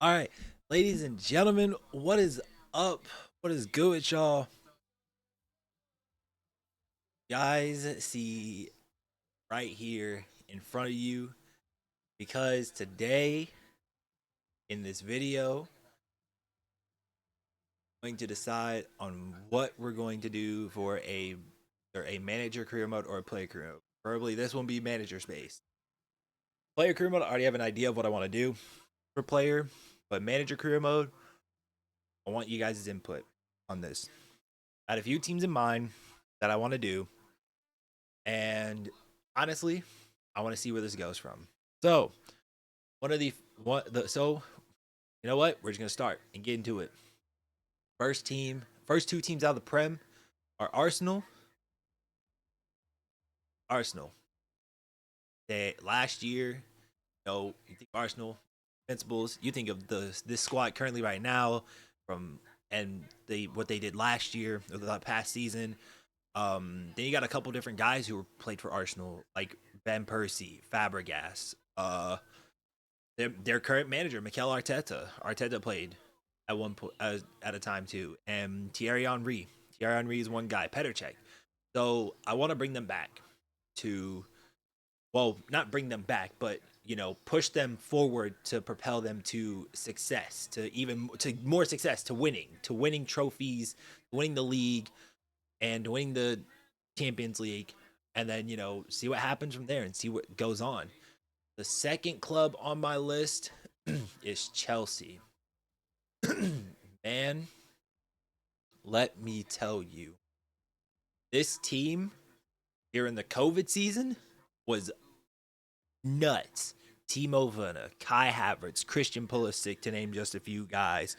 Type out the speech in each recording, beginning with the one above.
All right, ladies and gentlemen, what is up? What is good with y'all? Guys, see right here in front of you because today in this video, I'm going to decide on what we're going to do for a manager career mode or a player career mode. Preferably, this won't be manager space. Player career mode, I already have an idea of what I want to do for player, but manager career mode, I want you guys' input on this. I had a few teams in mind that I want to do, and honestly, I want to see where this goes from. So, one of the what the so you know what? We're just gonna start and get into it. First two teams out of the Prem are Arsenal. Arsenal. They last year, you think Arsenal, Invincibles. You think of this squad currently right now from and they what they did last year or the past season. Then you got a couple different guys who were played for Arsenal, like Ben Percy, Fabregas, their current manager, Mikel Arteta. Arteta played at one point at a time too, and Thierry Henry. Thierry Henry is one guy. Petr Cech. So I want to bring them back to, well, not bring them back, but push them forward to propel them to success, to more success, to winning trophies, winning the league, and winning the Champions League, and then see what happens from there and see what goes on. The second club on my list is Chelsea. Man, let me tell you, this team during the COVID season was nuts. Timo Werner, Kai Havertz, Christian Pulisic, to name just a few guys.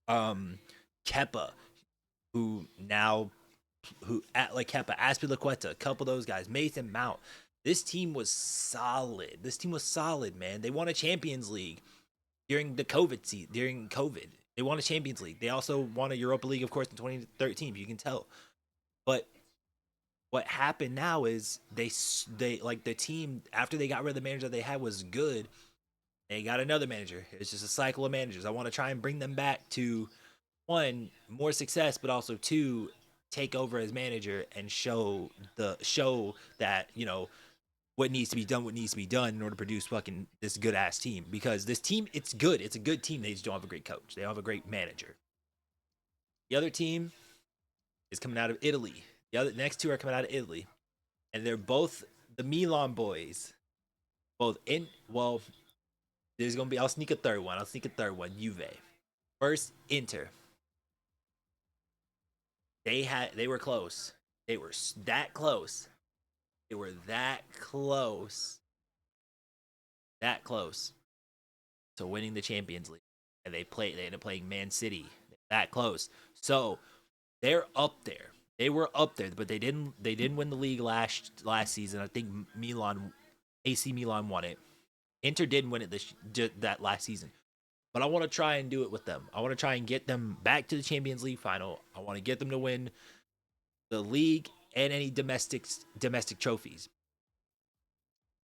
Um, Kepa, who now, who at like Kepa, Aspilicueta, a couple of those guys, Mason Mount. This team was solid. This team was solid, man. They won a Champions League during the COVID season. During COVID, they won a Champions League. They also won a Europa League, of course, in 2013. You can tell. But what happened now is they like the team after they got rid of the manager they had was good. They got another manager. It's just a cycle of managers. I want to try and bring them back to one, more success, but also two, take over as manager and show that what needs to be done in order to produce fucking this good ass team. Because this team, it's good. It's a good team. They just don't have a great coach. They don't have a great manager. The other team is coming out of Italy. The other next two are coming out of Italy, and they're both the Milan boys. Both in well, there's gonna be. I'll sneak a third one. I'll sneak a third one. Juve. First, Inter. They were close. They were that close. They were that close to winning the Champions League, and they ended up playing Man City. That close. So they're up there. They were up there, but they didn't win the league last season. I think AC Milan won it. Inter didn't win it that last season. But I want to try and do it with them. I want to try and get them back to the Champions League final. I want to get them to win the league and any domestic trophies.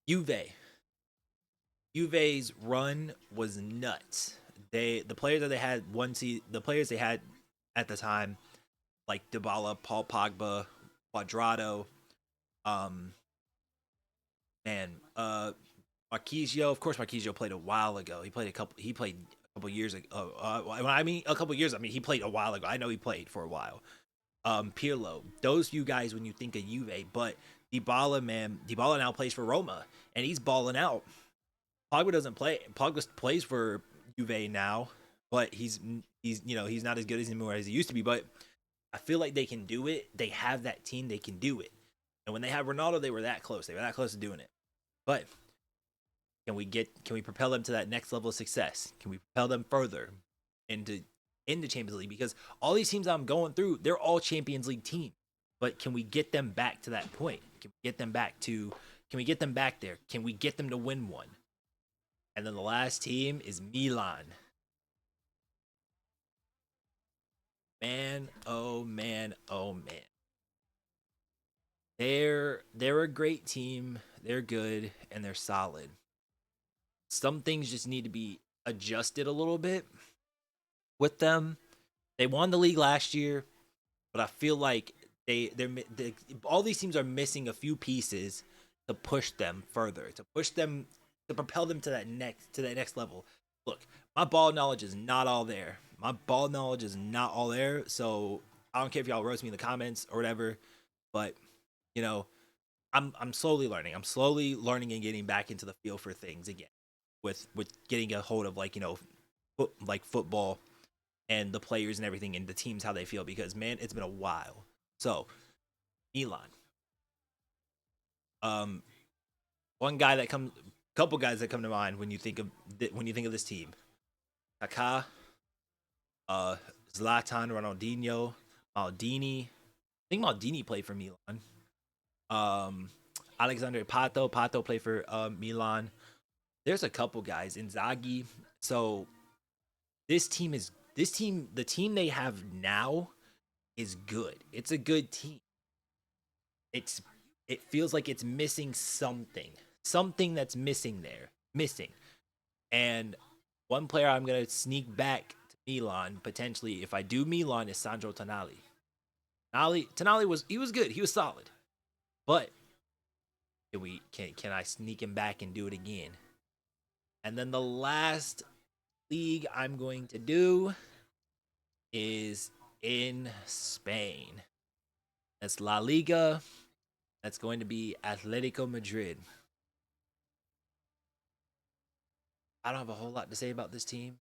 Juve. Juve's run was nuts. The players that they had the players they had at the time, like Dybala, Paul Pogba, Quadrado, um, and Marquisio. Of course, Marquisio played a while ago. He played a couple years ago. When I mean a couple years, I mean he played a while ago. I know he played for a while. Pirlo. Those few guys when you think of Juve, but Dybala, man, Dybala now plays for Roma and he's balling out. Pogba doesn't play. Pogba plays for Juve now, but he's not as good as anymore as he used to be. But I feel like they can do it. They have that team. They can do it. And when they had Ronaldo, they were that close. They were that close to doing it. But can we propel them to that next level of success? Can we propel them further into Champions League? Because all these teams I'm going through, they're all Champions League teams. But can we get them back to that point? Can we get them back there? Can we get them to win one? And then the last team is Milan. Man, oh man, oh man. They're a great team. They're good and they're solid. Some things just need to be adjusted a little bit with them. They won the league last year, but I feel like they all these teams are missing a few pieces to push them further, to push them, to propel them to that next level. Look, my ball knowledge is not all there. My ball knowledge is not all there. So I don't care if y'all roast me in the comments or whatever, but you know, I'm slowly learning. I'm slowly learning and getting back into the feel for things again, with getting a hold of like like football and the players and everything and the teams how they feel because man, it's been a while. So Milan, um, one guy that comes, couple guys that come to mind when you think of this team: Kaká, uh, Zlatan, Ronaldinho, Maldini. I think Maldini played for Milan. Um, Alexander Pato. Pato played for Milan. There's a couple guys. Inzaghi. So the team they have now is good. It's a good team. It's it feels like it's missing something. Something that's missing there. Missing. And one player I'm gonna sneak back to Milan potentially if I do Milan is Sandro Tonali. Tonali was good. He was solid. But can I sneak him back and do it again? And then the last league I'm going to do is in Spain. That's La Liga. That's going to be Atletico Madrid. I don't have a whole lot to say about this team.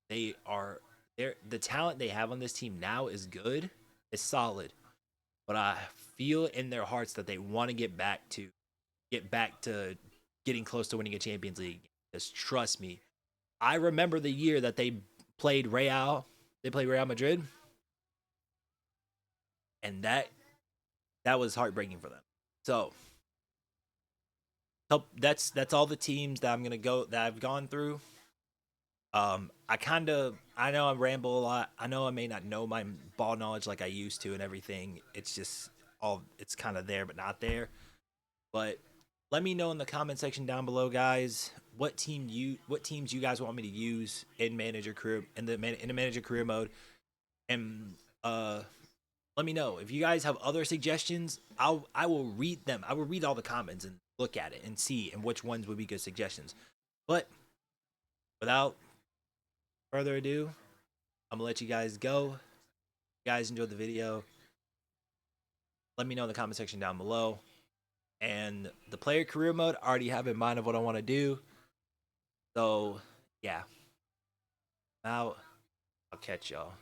They are the talent they have on this team now is good. It's solid. But I feel in their hearts that they want to get back to getting close to winning a Champions League. Because trust me, I remember the year that they played Real. They played Real Madrid, and that was heartbreaking for them. So that's all the teams that I'm gonna go that I've gone through. I know I ramble a lot. I know I may not know my ball knowledge like I used to and everything. It's just it's kind of there but not there. But let me know in the comment section down below, guys, what teams you guys want me to use in manager career in the manager career mode, and let me know if you guys have other suggestions. I will read them. I will read all the comments and look at it and see and which ones would be good suggestions. But without further ado, I'm gonna let you guys go. If you guys enjoyed the video, let me know in the comment section down below. And the player career mode, I already have in mind of what I want to do. So yeah, now I'll catch y'all.